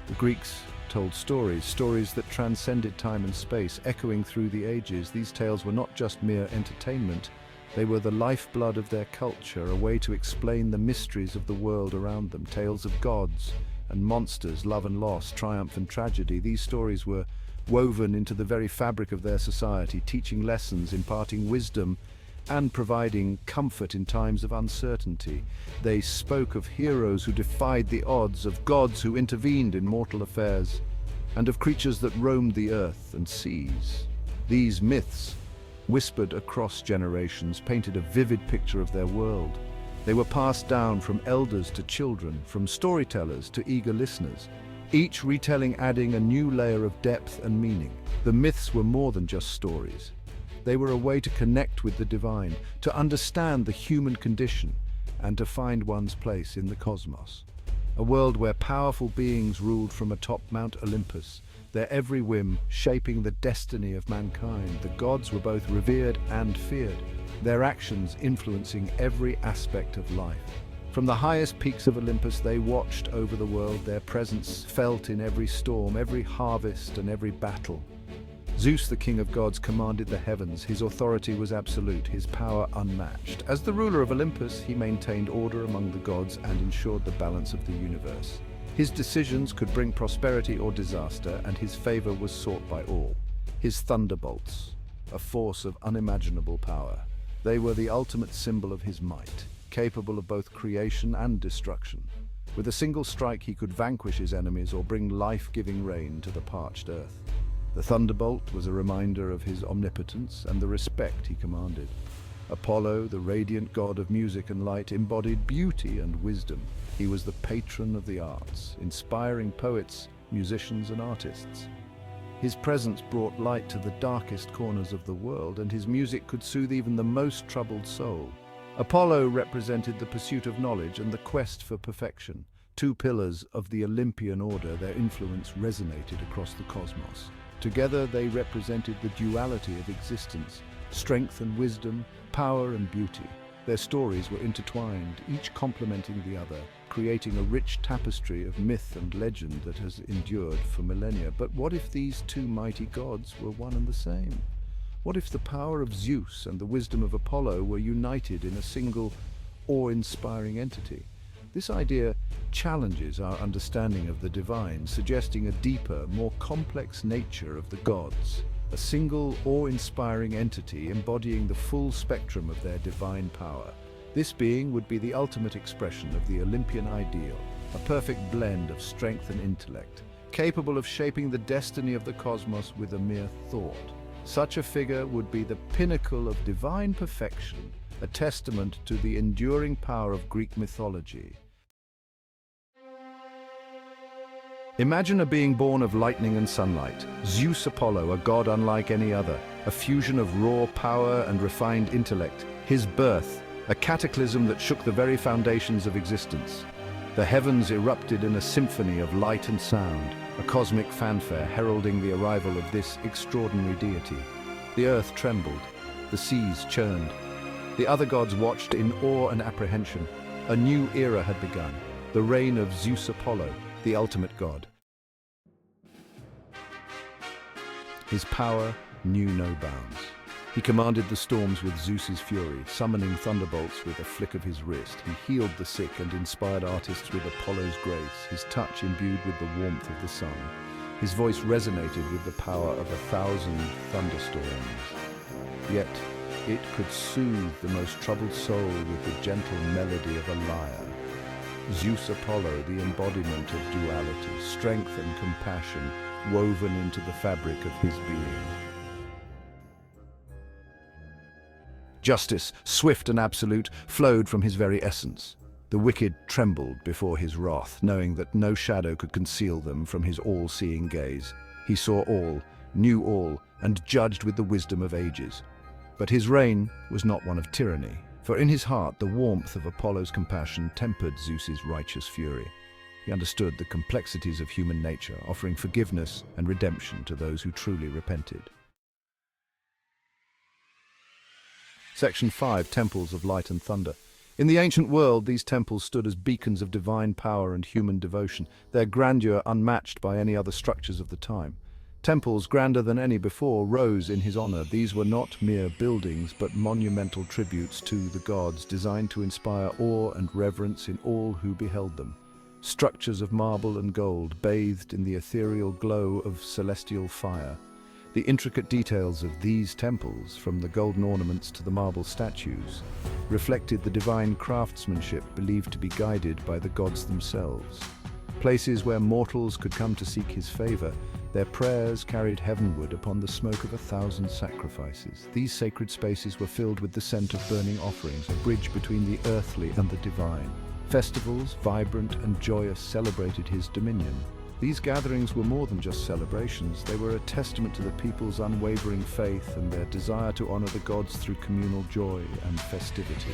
The Greeks told stories that transcended time and space, echoing through the ages. These tales were not just mere entertainment, they were the lifeblood of their culture, a way to explain the mysteries of the world around them. Tales of gods and monsters, love and loss, triumph and tragedy. These stories were woven into the very fabric of their society, teaching lessons, imparting wisdom, and providing comfort in times of uncertainty. They spoke of heroes who defied the odds, of gods who intervened in mortal affairs, and of creatures that roamed the earth and seas. These myths, whispered across generations, painted a vivid picture of their world. They were passed down from elders to children, from storytellers to eager listeners, each retelling adding a new layer of depth and meaning. The myths were more than just stories. They were a way to connect with the divine, to understand the human condition, and to find one's place in the cosmos. A world where powerful beings ruled from atop Mount Olympus, their every whim shaping the destiny of mankind. The gods were both revered and feared, their actions influencing every aspect of life. From the highest peaks of Olympus, they watched over the world, their presence felt in every storm, every harvest, and every battle. Zeus, the king of gods, commanded the heavens. His authority was absolute, his power unmatched. As the ruler of Olympus, he maintained order among the gods and ensured the balance of the universe. His decisions could bring prosperity or disaster, and his favor was sought by all. His thunderbolts, a force of unimaginable power. They were the ultimate symbol of his might, capable of both creation and destruction. With a single strike, he could vanquish his enemies or bring life-giving rain to the parched earth. The thunderbolt was a reminder of his omnipotence and the respect he commanded. Apollo, the radiant god of music and light, embodied beauty and wisdom. He was the patron of the arts, inspiring poets, musicians, and artists. His presence brought light to the darkest corners of the world, and his music could soothe even the most troubled soul. Apollo represented the pursuit of knowledge and the quest for perfection. Two pillars of the Olympian order, their influence resonated across the cosmos. Together they represented the duality of existence, strength and wisdom, power and beauty. Their stories were intertwined, each complementing the other, creating a rich tapestry of myth and legend that has endured for millennia. But what if these two mighty gods were one and the same? What if the power of Zeus and the wisdom of Apollo were united in a single, awe-inspiring entity? This idea challenges our understanding of the divine, suggesting a deeper, more complex nature of the gods. A single, awe-inspiring entity embodying the full spectrum of their divine power. This being would be the ultimate expression of the Olympian ideal, a perfect blend of strength and intellect, capable of shaping the destiny of the cosmos with a mere thought. Such a figure would be the pinnacle of divine perfection, a testament to the enduring power of Greek mythology. Imagine a being born of lightning and sunlight, Zeus Apollo, a god unlike any other, a fusion of raw power and refined intellect. His birth, a cataclysm that shook the very foundations of existence. The heavens erupted in a symphony of light and sound, a cosmic fanfare heralding the arrival of this extraordinary deity. The earth trembled, the seas churned. The other gods watched in awe and apprehension. A new era had begun, the reign of Zeus Apollo, the ultimate god. His power knew no bounds. He commanded the storms with Zeus's fury, summoning thunderbolts with a flick of his wrist. He healed the sick and inspired artists with Apollo's grace, his touch imbued with the warmth of the sun. His voice resonated with the power of 1,000 thunderstorms. Yet, it could soothe the most troubled soul with the gentle melody of a lyre. Zeus Apollo, the embodiment of duality, strength and compassion woven into the fabric of his being. Justice, swift and absolute, flowed from his very essence. The wicked trembled before his wrath, knowing that no shadow could conceal them from his all-seeing gaze. He saw all, knew all, and judged with the wisdom of ages. But his reign was not one of tyranny, for in his heart the warmth of Apollo's compassion tempered Zeus's righteous fury. He understood the complexities of human nature, offering forgiveness and redemption to those who truly repented. Section 5, Temples of Light and Thunder. In the ancient world, these temples stood as beacons of divine power and human devotion, their grandeur unmatched by any other structures of the time. Temples, grander than any before, rose in his honor. These were not mere buildings, but monumental tributes to the gods, designed to inspire awe and reverence in all who beheld them. Structures of marble and gold, bathed in the ethereal glow of celestial fire. The intricate details of these temples, from the golden ornaments to the marble statues, reflected the divine craftsmanship believed to be guided by the gods themselves. Places where mortals could come to seek his favor, their prayers carried heavenward upon the smoke of 1,000 sacrifices. These sacred spaces were filled with the scent of burning offerings, a bridge between the earthly and the divine. Festivals, vibrant and joyous, celebrated his dominion. These gatherings were more than just celebrations. They were a testament to the people's unwavering faith and their desire to honor the gods through communal joy and festivity.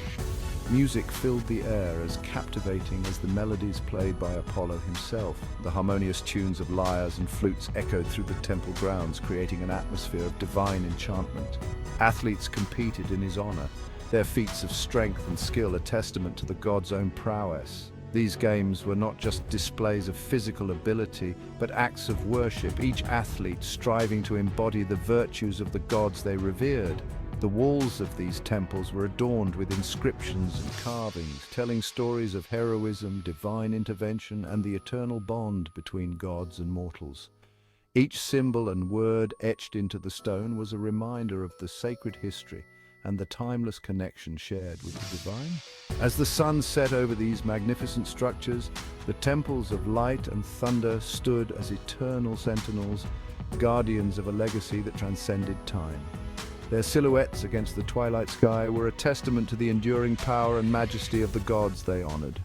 Music filled the air, as captivating as the melodies played by Apollo himself. The harmonious tunes of lyres and flutes echoed through the temple grounds, creating an atmosphere of divine enchantment. Athletes competed in his honor, their feats of strength and skill a testament to the god's own prowess. These games were not just displays of physical ability, but acts of worship, each athlete striving to embody the virtues of the gods they revered. The walls of these temples were adorned with inscriptions and carvings, telling stories of heroism, divine intervention, and the eternal bond between gods and mortals. Each symbol and word etched into the stone was a reminder of the sacred history and the timeless connection shared with the divine. As the sun set over these magnificent structures, the temples of light and thunder stood as eternal sentinels, guardians of a legacy that transcended time. Their silhouettes against the twilight sky were a testament to the enduring power and majesty of the gods they honored.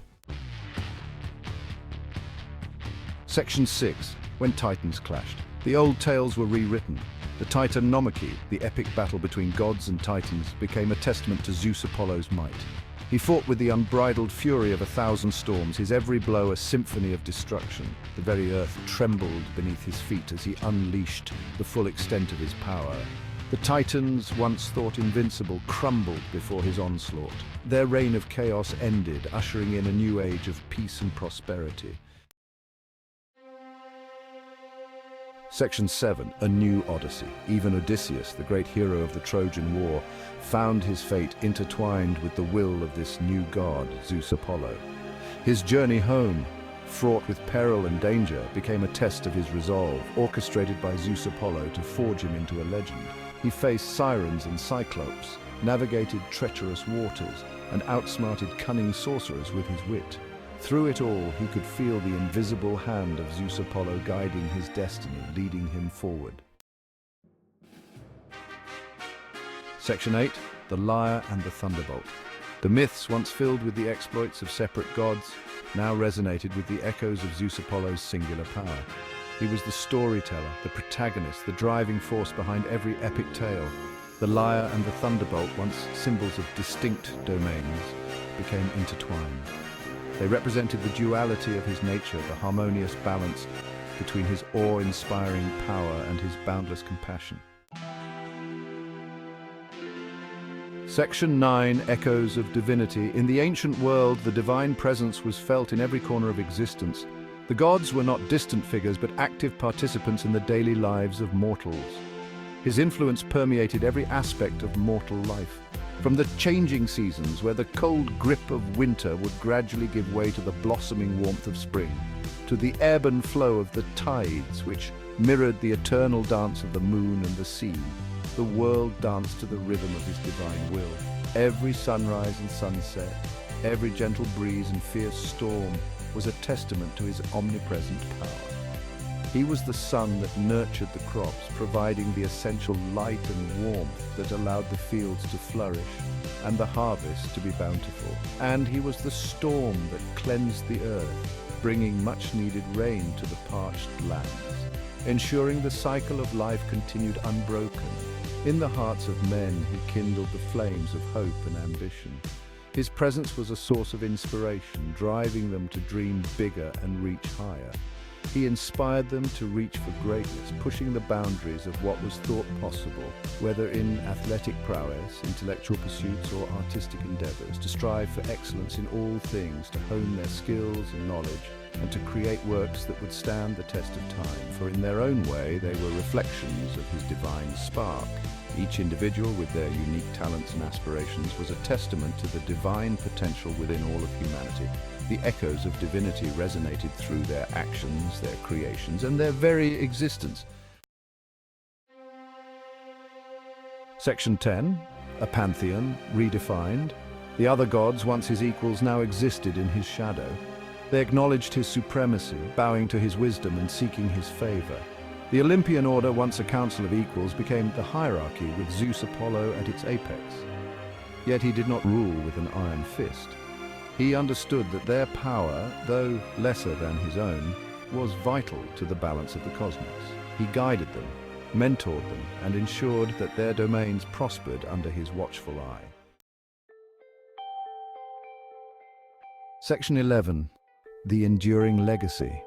Section 6. When Titans clashed. The old tales were rewritten. The Titanomachy, the epic battle between gods and titans, became a testament to Zeus Apollo's might. He fought with the unbridled fury of 1,000 storms, his every blow a symphony of destruction. The very earth trembled beneath his feet as he unleashed the full extent of his power. The Titans, once thought invincible, crumbled before his onslaught. Their reign of chaos ended, ushering in a new age of peace and prosperity. Section 7. A new Odyssey. Even Odysseus, the great hero of the Trojan War, found his fate intertwined with the will of this new god, Zeus Apollo. His journey home, fraught with peril and danger, became a test of his resolve, orchestrated by Zeus Apollo to forge him into a legend. He faced sirens and cyclopes, navigated treacherous waters, and outsmarted cunning sorcerers with his wit. Through it all, he could feel the invisible hand of Zeus Apollo guiding his destiny, leading him forward. Section 8. The Lyre and the Thunderbolt. The myths, once filled with the exploits of separate gods, now resonated with the echoes of Zeus Apollo's singular power. He was the storyteller, the protagonist, the driving force behind every epic tale. The lyre and the thunderbolt, once symbols of distinct domains, became intertwined. They represented the duality of his nature, the harmonious balance between his awe-inspiring power and his boundless compassion. Section 9. Echoes of Divinity. In the ancient world, the divine presence was felt in every corner of existence. The gods were not distant figures, but active participants in the daily lives of mortals. His influence permeated every aspect of mortal life. From the changing seasons, where the cold grip of winter would gradually give way to the blossoming warmth of spring, to the ebb and flow of the tides, which mirrored the eternal dance of the moon and the sea, the world danced to the rhythm of his divine will. Every sunrise and sunset, every gentle breeze and fierce storm was a testament to his omnipresent power. He was the sun that nurtured the crops, providing the essential light and warmth that allowed the fields to flourish and the harvest to be bountiful. And he was the storm that cleansed the earth, bringing much-needed rain to the parched lands, ensuring the cycle of life continued unbroken. In the hearts of men, he kindled the flames of hope and ambition. His presence was a source of inspiration, driving them to dream bigger and reach higher. He inspired them to reach for greatness, pushing the boundaries of what was thought possible, whether in athletic prowess, intellectual pursuits, or artistic endeavors, to strive for excellence in all things, to hone their skills and knowledge, and to create works that would stand the test of time, for in their own way they were reflections of his divine spark. Each individual, with their unique talents and aspirations, was a testament to the divine potential within all of humanity. The echoes of divinity resonated through their actions, their creations, and their very existence. Section 10. A pantheon, redefined. The other gods, once his equals, now existed in his shadow. They acknowledged his supremacy, bowing to his wisdom and seeking his favor. The Olympian order, once a council of equals, became the hierarchy, with Zeus Apollo at its apex. Yet he did not rule with an iron fist. He understood that their power, though lesser than his own, was vital to the balance of the cosmos. He guided them, mentored them, and ensured that their domains prospered under his watchful eye. Section 11. The enduring legacy.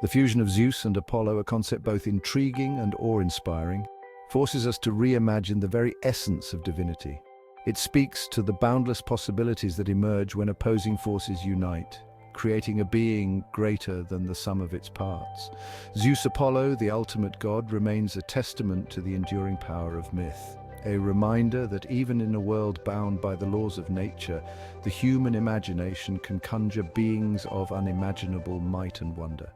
The fusion of Zeus and Apollo, a concept both intriguing and awe-inspiring, forces us to reimagine the very essence of divinity. It speaks to the boundless possibilities that emerge when opposing forces unite, creating a being greater than the sum of its parts. Zeus Apollo, the ultimate god, remains a testament to the enduring power of myth, a reminder that even in a world bound by the laws of nature, the human imagination can conjure beings of unimaginable might and wonder.